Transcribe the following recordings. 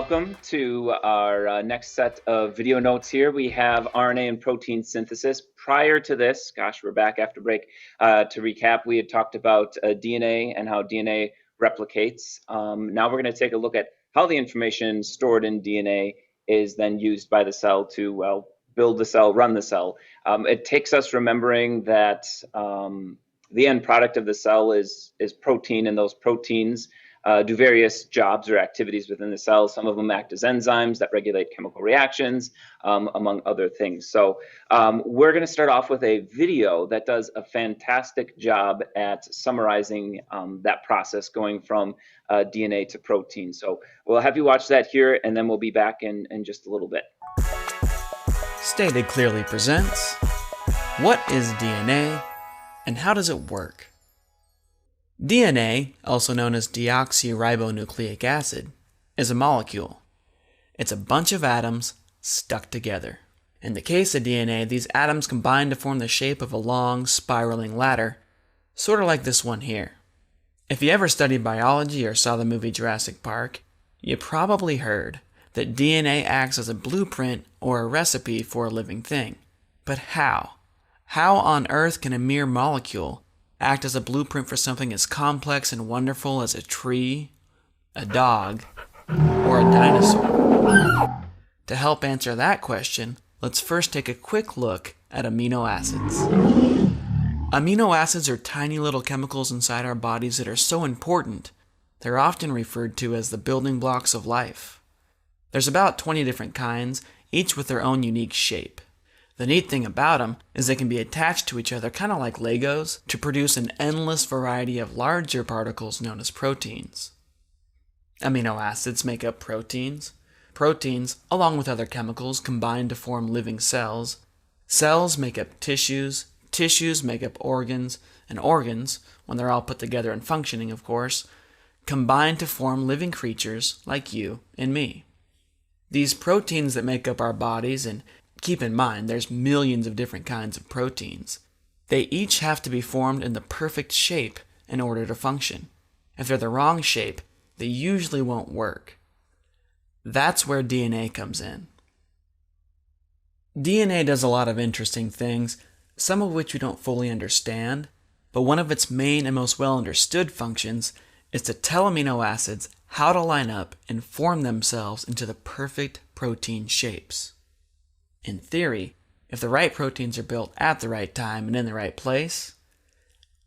welcome to our next set of video notes here. We have RNA and protein synthesis. Prior to this, gosh, we're back after break. To recap, we had talked about DNA and how DNA replicates. Now we're going to take a look at how the information stored in DNA is then used by the cell to, well, build the cell, run the cell. It takes us remembering that the end product of the cell is protein, and those proteins do various jobs or activities within the cell. Some of them act as enzymes that regulate chemical reactions, among other things. So we're going to start off with a video that does a fantastic job at summarizing that process going from DNA to protein. So we'll have you watch that here, and then we'll be back in just a little bit. Stated Clearly presents, what is DNA and how does it work? DNA, also known as deoxyribonucleic acid, is a molecule. It's a bunch of atoms stuck together. In the case of DNA, these atoms combine to form the shape of a long, spiraling ladder, sort of like this one here. If you ever studied biology or saw the movie Jurassic Park, you probably heard that DNA acts as a blueprint or a recipe for a living thing. But how? How on earth can a mere molecule act as a blueprint for something as complex and wonderful as a tree, a dog, or a dinosaur? To help answer that question, let's first take a quick look at amino acids. Amino acids are tiny little chemicals inside our bodies that are so important, they're often referred to as the building blocks of life. There's about 20 different kinds, each with their own unique shape. The neat thing about them is they can be attached to each other kind of like Legos to produce an endless variety of larger particles known as proteins. Amino acids make up proteins. Proteins, along with other chemicals, combine to form living cells. Cells make up tissues. Tissues make up organs. And organs, when they're all put together and functioning, of course, combine to form living creatures like you and me. These proteins that make up our bodies, and keep in mind, there's millions of different kinds of proteins. They each have to be formed in the perfect shape in order to function. If they're the wrong shape, they usually won't work. That's where DNA comes in. DNA does a lot of interesting things, some of which we don't fully understand, but one of its main and most well understood functions is to tell amino acids how to line up and form themselves into the perfect protein shapes. In theory, if the right proteins are built at the right time and in the right place,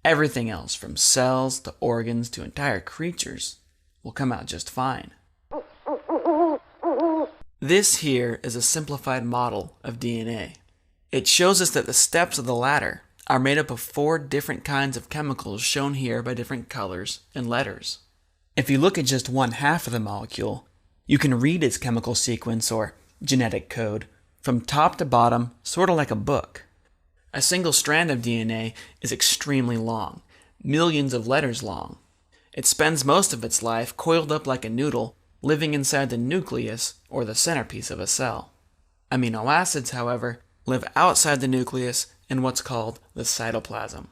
everything else from cells to organs to entire creatures will come out just fine. This here is a simplified model of DNA. It shows us that the steps of the ladder are made up of 4 different kinds of chemicals shown here by different colors and letters. If you look at just one half of the molecule, you can read its chemical sequence or genetic code from top to bottom, sort of like a book. A single strand of DNA is extremely long, millions of letters long. It spends most of its life coiled up like a noodle, living inside the nucleus or the centerpiece of a cell. Amino acids, however, live outside the nucleus in what's called the cytoplasm.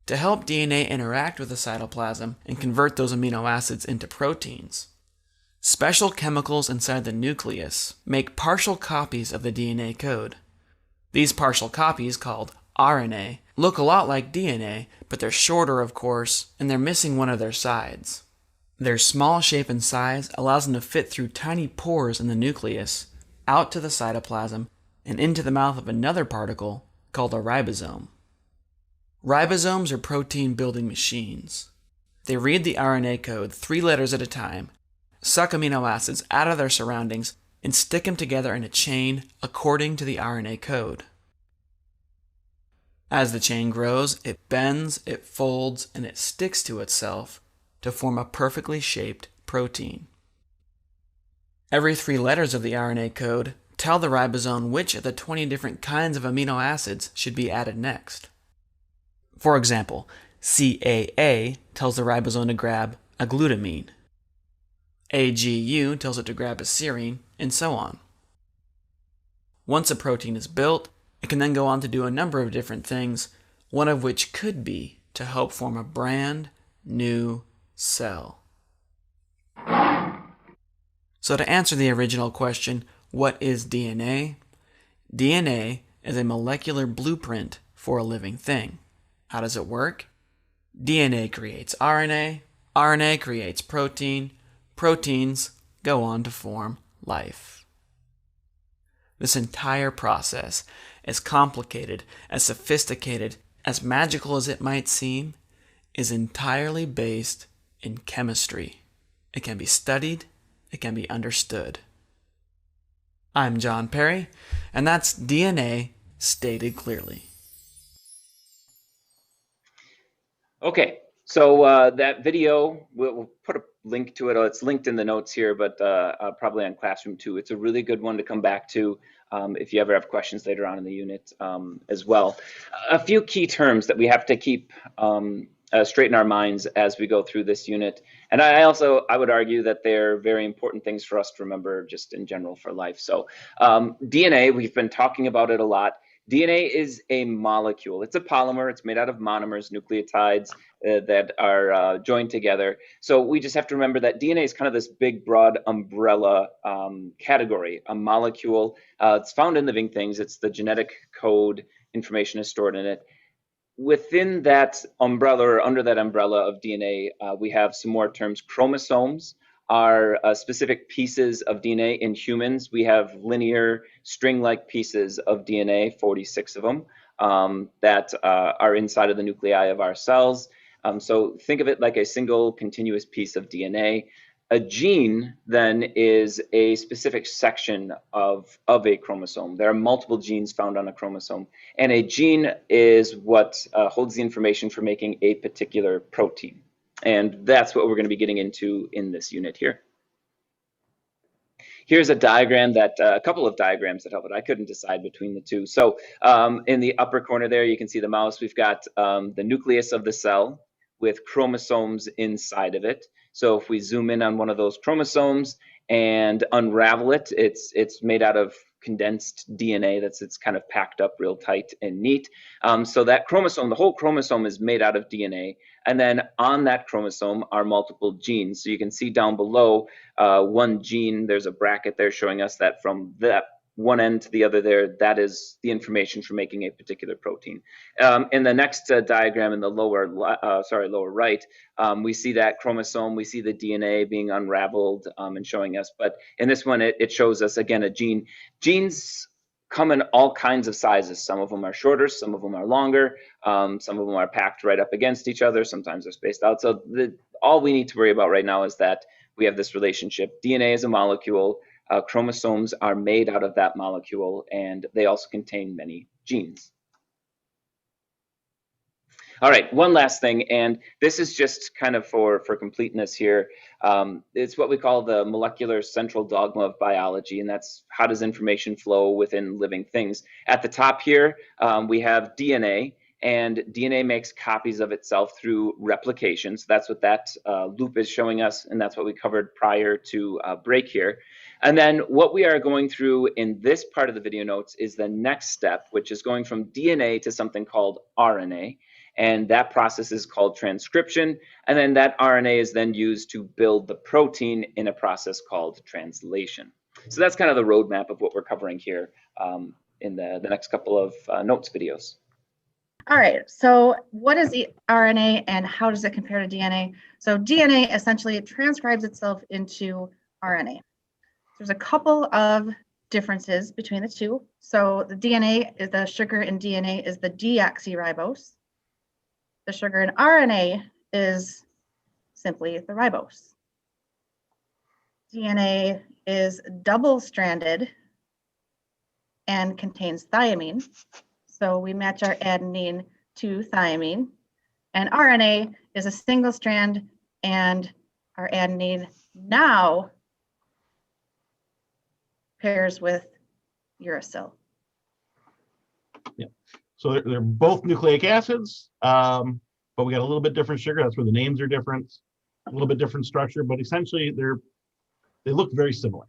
To help DNA interact with the cytoplasm and convert those amino acids into proteins, special chemicals inside the nucleus make partial copies of the DNA code. These partial copies, called RNA, look a lot like DNA, but they're shorter, of course, and they're missing one of their sides. Their small shape and size allows them to fit through tiny pores in the nucleus, out to the cytoplasm, and into the mouth of another particle called a ribosome. Ribosomes are protein-building machines. They read the RNA code 3 letters at a time, suck amino acids out of their surroundings, and stick them together in a chain according to the RNA code. As the chain grows, it bends, it folds, and it sticks to itself to form a perfectly shaped protein. Every 3 letters of the RNA code tell the ribosome which of the 20 different kinds of amino acids should be added next. For example, CAA tells the ribosome to grab a glutamine. AGU tells it to grab a serine, and so on. Once a protein is built, it can then go on to do a number of different things, one of which could be to help form a brand new cell. So to answer the original question, what is DNA? DNA is a molecular blueprint for a living thing. How does it work? DNA creates RNA, RNA creates protein, proteins go on to form life. This entire process, as complicated, as sophisticated, as magical as it might seem, is entirely based in chemistry. It can be studied, it can be understood. I'm John Perry, and that's DNA stated clearly. Okay, so that video, we'll put a link to it. It's linked in the notes here, but probably on Classroom too. It's a really good one to come back to if you ever have questions later on in the unit as well. A few key terms that we have to keep straight in our minds as we go through this unit. And I would argue that they're very important things for us to remember just in general for life. So DNA, we've been talking about it a lot. DNA is a molecule. It's a polymer. It's made out of monomers, nucleotides that are joined together. So we just have to remember that DNA is kind of this big, broad umbrella category, a molecule. It's found in living things. It's the genetic code. Information is stored in it. Within that umbrella, or under that umbrella of DNA, we have some more terms. Chromosomes are specific pieces of DNA. In humans, we have linear string-like pieces of DNA, 46 of them, that are inside of the nuclei of our cells. So think of it like a single continuous piece of DNA. A gene then is a specific section of a chromosome. There are multiple genes found on a chromosome, and a gene is what holds the information for making a particular protein. And that's what we're going to be getting into in this unit here. Here's a diagram that, a couple of diagrams that help it. I couldn't decide between the two. So in the upper corner there, you can see the mouse. We've got the nucleus of the cell with chromosomes inside of it. So if we zoom in on one of those chromosomes and unravel it, it's made out of condensed DNA. It's kind of packed up real tight and neat. So that chromosome, the whole chromosome is made out of DNA. And then on that chromosome are multiple genes. So you can see down below one gene, there's a bracket there showing us that from that one end to the other there, that is the information for making a particular protein. In the next diagram in the lower right, we see that chromosome, we see the DNA being unraveled and showing us. But in this one, it shows us, again, a gene. Genes come in all kinds of sizes. Some of them are shorter, some of them are longer, some of them are packed right up against each other, sometimes they're spaced out. So all we need to worry about right now is that we have this relationship. DNA is a molecule. Chromosomes are made out of that molecule, and they also contain many genes. All right, one last thing, and this is just kind of for completeness here. It's what we call the molecular central dogma of biology, and that's how does information flow within living things. At the top here, we have DNA, and DNA makes copies of itself through replication. So that's what that loop is showing us, and that's what we covered prior to break here. And then what we are going through in this part of the video notes is the next step, which is going from DNA to something called RNA. And that process is called transcription. And then that RNA is then used to build the protein in a process called translation. So that's kind of the roadmap of what we're covering here in the next couple of notes videos. All right, so what is the RNA and how does it compare to DNA? So DNA essentially transcribes itself into RNA. There's a couple of differences between the two. So the DNA is the sugar in DNA is the deoxyribose. The sugar in RNA is simply the ribose. DNA is double-stranded and contains thymine. So we match our adenine to thymine. And RNA is a single strand, and our adenine now pairs with uracil. Yeah, so they're both nucleic acids, but we got a little bit different sugar. That's where the names are different, a little bit different structure, but essentially they look very similar.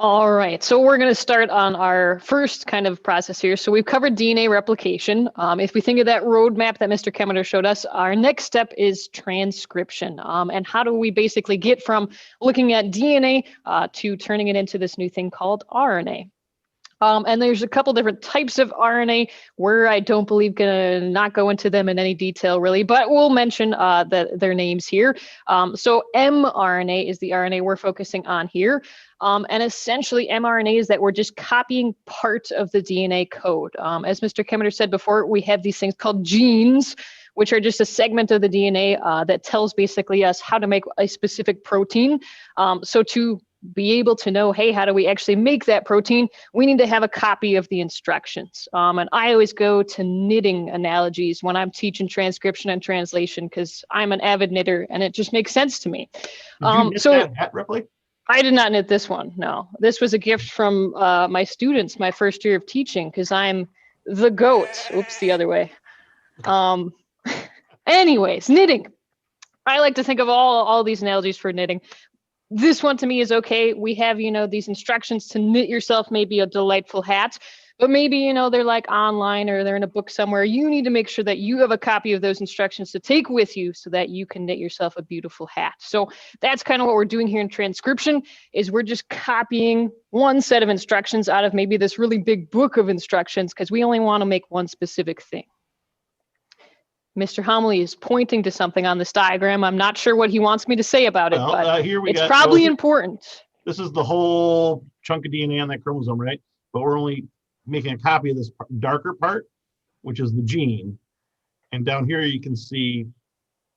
All right, so we're going to start on our first kind of process here. So we've covered DNA replication. If we think of that roadmap that Mr. Kemeter showed us, our next step is transcription. And how do we basically get from looking at DNA to turning it into this new thing called RNA? And there's a couple different types of RNA where I don't believe gonna not go into them in any detail really, but we'll mention their names here. So mRNA is the RNA we're focusing on here. And essentially mRNA is that we're just copying part of the DNA code. As Mr. Kemeter said before, we have these things called genes, which are just a segment of the DNA that tells basically us how to make a specific protein. So to be able to know, hey, how do we actually make that protein? We need to have a copy of the instructions. And I always go to knitting analogies when I'm teaching transcription and translation because I'm an avid knitter and it just makes sense to me. Did you knit that hat, Ripley? I did not knit this one, no. This was a gift from my students my first year of teaching because I'm the goat. Oops, the other way. Anyways, knitting. I like to think of all these analogies for knitting. This one to me is okay. We have, these instructions to knit yourself maybe a delightful hat, but maybe, they're like online or they're in a book somewhere. You need to make sure that you have a copy of those instructions to take with you so that you can knit yourself a beautiful hat. So that's kind of what we're doing here in transcription is we're just copying one set of instructions out of maybe this really big book of instructions because we only want to make one specific thing. Mr. Hamele is pointing to something on this diagram. I'm not sure what he wants me to say about it, but here it's probably important. This is the whole chunk of DNA on that chromosome, right? But we're only making a copy of this darker part, which is the gene. And down here, you can see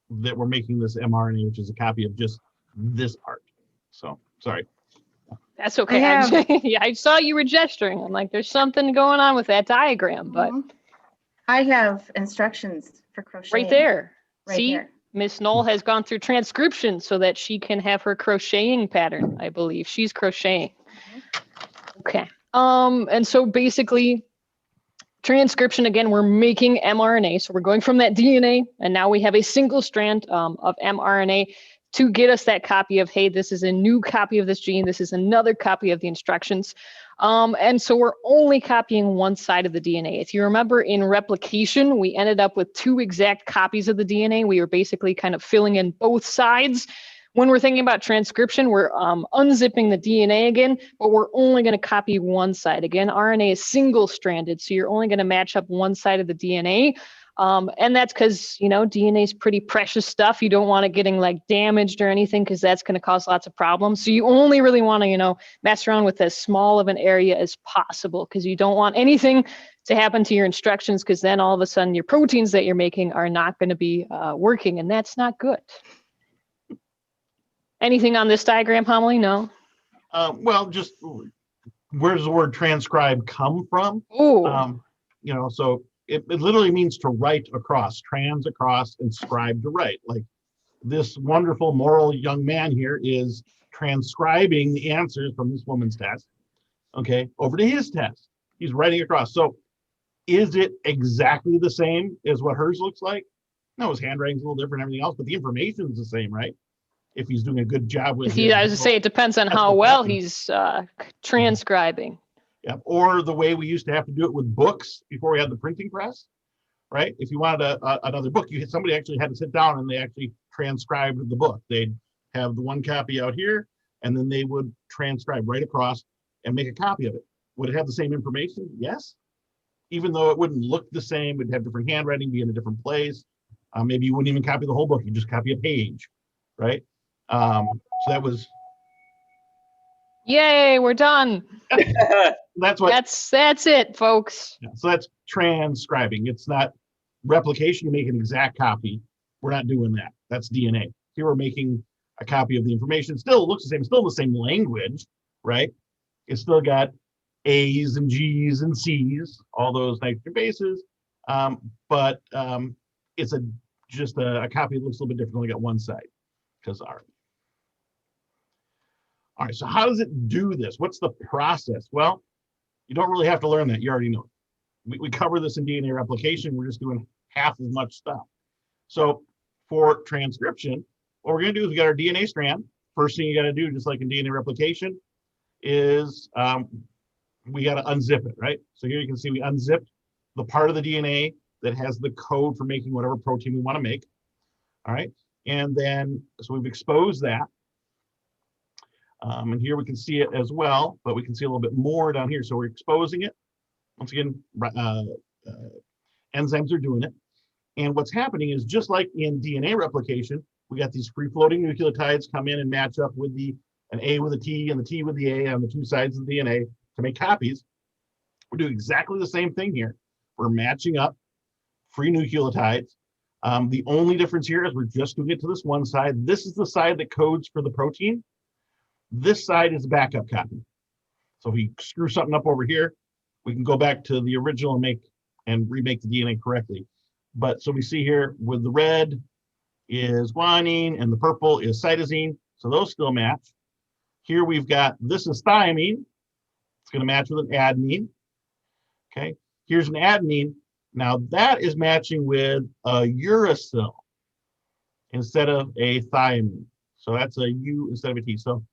that we're making this mRNA, which is a copy of just this part. So, sorry. That's okay. I saw you were gesturing. I'm like, there's something going on with that diagram, but I have instructions for crochet. Right there. Right See, here. Miss Knoll has gone through transcription so that she can have her crocheting pattern, I believe. She's crocheting. Okay. And so basically, transcription, again, we're making mRNA. So we're going from that DNA, and now we have a single strand of mRNA to get us that copy of, hey, this is a new copy of this gene. This is another copy of the instructions. And so we're only copying one side of the DNA. If you remember in replication, we ended up with 2 exact copies of the DNA. We were basically kind of filling in both sides. When we're thinking about transcription, we're unzipping the DNA again, but we're only going to copy one side. Again, RNA is single-stranded, so you're only going to match up one side of the DNA. And that's because, DNA is pretty precious stuff. You don't want it getting like damaged or anything because that's going to cause lots of problems. So you only really want to, mess around with as small of an area as possible because you don't want anything to happen to your instructions because then all of a sudden your proteins that you're making are not going to be working, and that's not good. Anything on this diagram, Hamele? No? Well, just where does the word transcribe come from? Ooh. So it literally means to write across, trans across, and scribe to write. Like this wonderful moral young man here is transcribing the answers from this woman's test, okay, over to his test. He's writing across. So is it exactly the same as what hers looks like? No, his handwriting's a little different, everything else, but the information is the same, right? If he's doing a good job with I was to say, it depends on how well he's transcribing. Yeah, or the way we used to have to do it with books before we had the printing press, right? If you wanted another book, somebody actually had to sit down and they actually transcribed the book. They'd have the one copy out here, and then they would transcribe right across and make a copy of it. Would it have the same information? Yes. Even though it wouldn't look the same, it'd have different handwriting, be in a different place. Maybe you wouldn't even copy the whole book. You just copy a page, right? So that was. Yay, we're done. That's it, folks. Yeah, so that's transcribing. It's not replication to make an exact copy. We're not doing that. That's DNA. Here we're making a copy of the information. Still looks the same, still the same language, right? It's still got A's and G's and C's, all those nitrogen bases. But it's just a copy that looks a little bit different. Only got one side because all right, so how does it do this? What's the process? Well, you don't really have to learn that. You already know it. We cover this in DNA replication. We're just doing half as much stuff. So for transcription, what we're going to do is we got our DNA strand. First thing you got to do, just like in DNA replication, is we got to unzip it, right? So here you can see we unzipped the part of the DNA that has the code for making whatever protein we want to make. All right. And then, so we've exposed that. And here we can see it as well, but we can see a little bit more down here. So we're exposing it. Once again, enzymes are doing it. And what's happening is just like in DNA replication, we got these free-floating nucleotides come in and match up with an A with a T and the T with the A on the two sides of the DNA to make copies. We're doing exactly the same thing here. We're matching up free nucleotides. The only difference here is we're just doing it to this one side. This is the side that codes for the protein. This side is a backup copy. So if we screw something up over here, we can go back to the original and remake the DNA correctly. But so we see here with the red is guanine and the purple is cytosine. So those still match. Here we've got, this is thymine. It's going to match with an adenine. Okay. Here's an adenine. Now that is matching with a uracil instead of a thymine. So that's a U instead of a T. So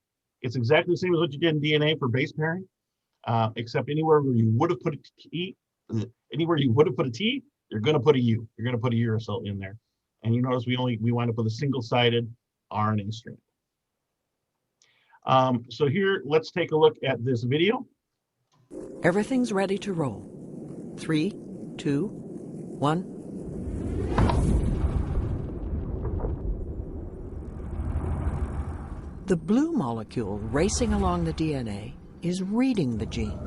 it's exactly the same as what you did in DNA for base pairing, except anywhere where you would have put a T, anywhere you would have put a T, you're going to put a U. You're going to put a uracil in there. And you notice we wind up with a single-sided RNA strand. So here, let's take a look at this video. Everything's ready to roll. 3, 2, 1. The blue molecule racing along the DNA is reading the gene.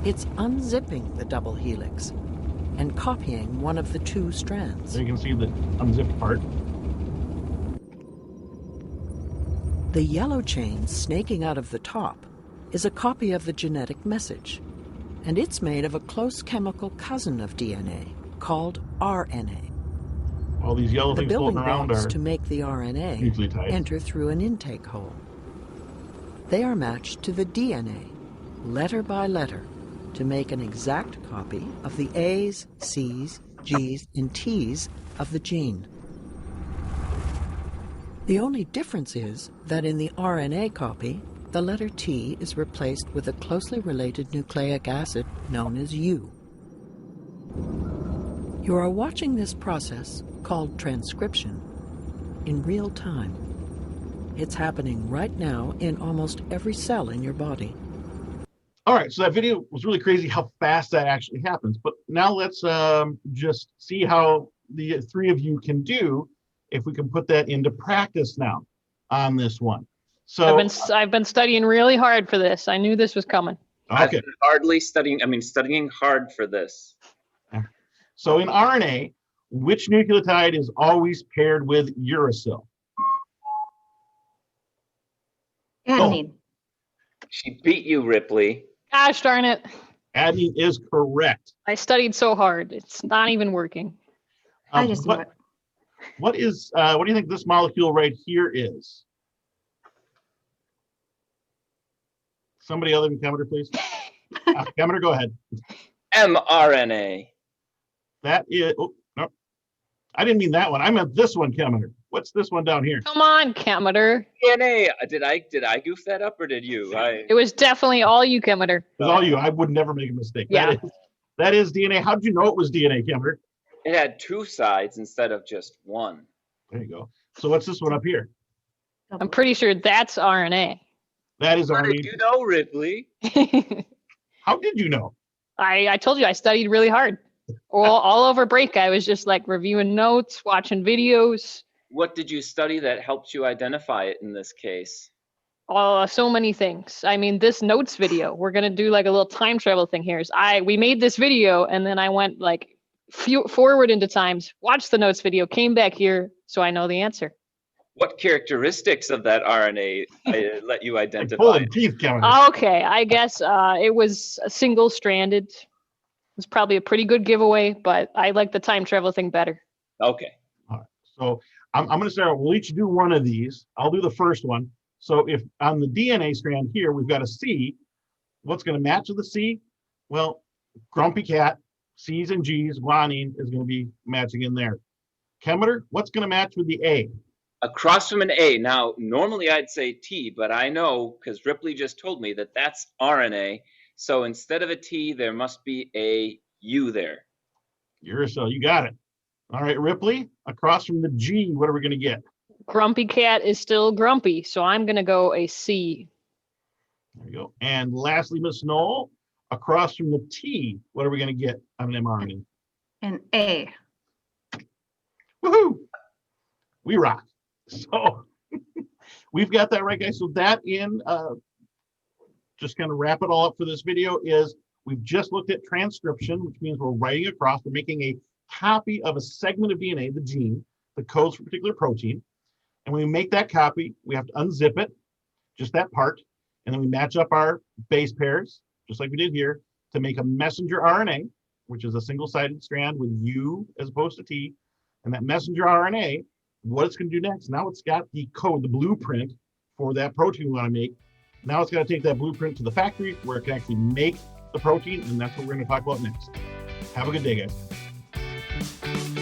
It's unzipping the double helix and copying one of the two strands. So you can see the unzipped part. The yellow chain snaking out of the top is a copy of the genetic message, and it's made of a close chemical cousin of DNA called RNA. All these yellow The things building floating around blocks are to make the RNA nucleotides. enter through an intake hole. They are matched to the DNA, letter by letter, to make an exact copy of the A's, C's, G's, and T's of the gene. The only difference is that in the RNA copy, the letter T is replaced with a closely related nucleic acid known as U. You are watching this process, called transcription, in real time. It's happening right now in almost every cell in your body. All right, so that video was really crazy how fast that actually happens. But now let's just see how the three of you can do if we can put that into practice now on this one. So I've been studying really hard for this. I knew this was coming. I've okay, been studying hard for this. so in RNA, which nucleotide is always paired with uracil? Adenine. She beat you, Ripley. Gosh darn it. Adenine is correct. I studied so hard. It's not even working. I just knew it. What do you think this molecule right here is? Somebody other than Kemeter, please. Kemeter, go ahead. mRNA. That is, oh, no. I didn't mean that one. I meant this one, Kemeter. What's this one down here? Come on, Kemeter. DNA. Did I goof that up or did you? It was definitely all you, Kemeter. It's all you. I would never make a mistake. Yeah. That is DNA. How did you know it was DNA, Kemeter? It had two sides instead of just one. There you go. So what's this one up here? I'm pretty sure that's RNA. That is How RNA. did you know, Ripley? How did you know? I told you I studied really hard. All over break, I was just like reviewing notes, watching videos. What did you study that helped you identify it in this case? So many things. I mean, this notes video, we're gonna do like a little time travel thing here. We made this video and then I went like forward into times, watched the notes video, came back here, so I know the answer. What characteristics of that RNA let you Like identify pulling it? teeth, Kemeter. Okay, I guess it was a single-stranded. It was probably a pretty good giveaway, but I like the time travel thing better. Okay. All right. So I'm going to start. We'll each do one of these. I'll do the first one. So if on the DNA strand here, we've got a C, what's going to match with the C? Well, grumpy cat, C's and G's, guanine is going to be matching in there. Kemeter, what's going to match with the A? Across from an A. Now, normally I'd say T, but I know because Ripley just told me that that's RNA. So instead of a T, there must be a U there. Uracil, you got it. All right, Ripley, across from the G, what are we going to get? Grumpy cat is still grumpy, so I'm going to go a C. There you go. And lastly, Miss Knoll, across from the T, what are we going to get on an mRNA? An A. Woohoo! We rock. So we've got that right, guys. So that just kind of wrap it all up for this video is we've just looked at transcription, which means we're writing across, we're making a copy of a segment of DNA, the gene, that codes for a particular protein. And when we make that copy, we have to unzip it, just that part, and then we match up our base pairs, just like we did here, to make a messenger RNA, which is a single-sided strand with U as opposed to T. And that messenger RNA, what it's going to do next, now it's got the code, the blueprint for that protein we want to make. Now it's got to take that blueprint to the factory where it can actually make the protein, and that's what we're going to talk about next. Have a good day, guys.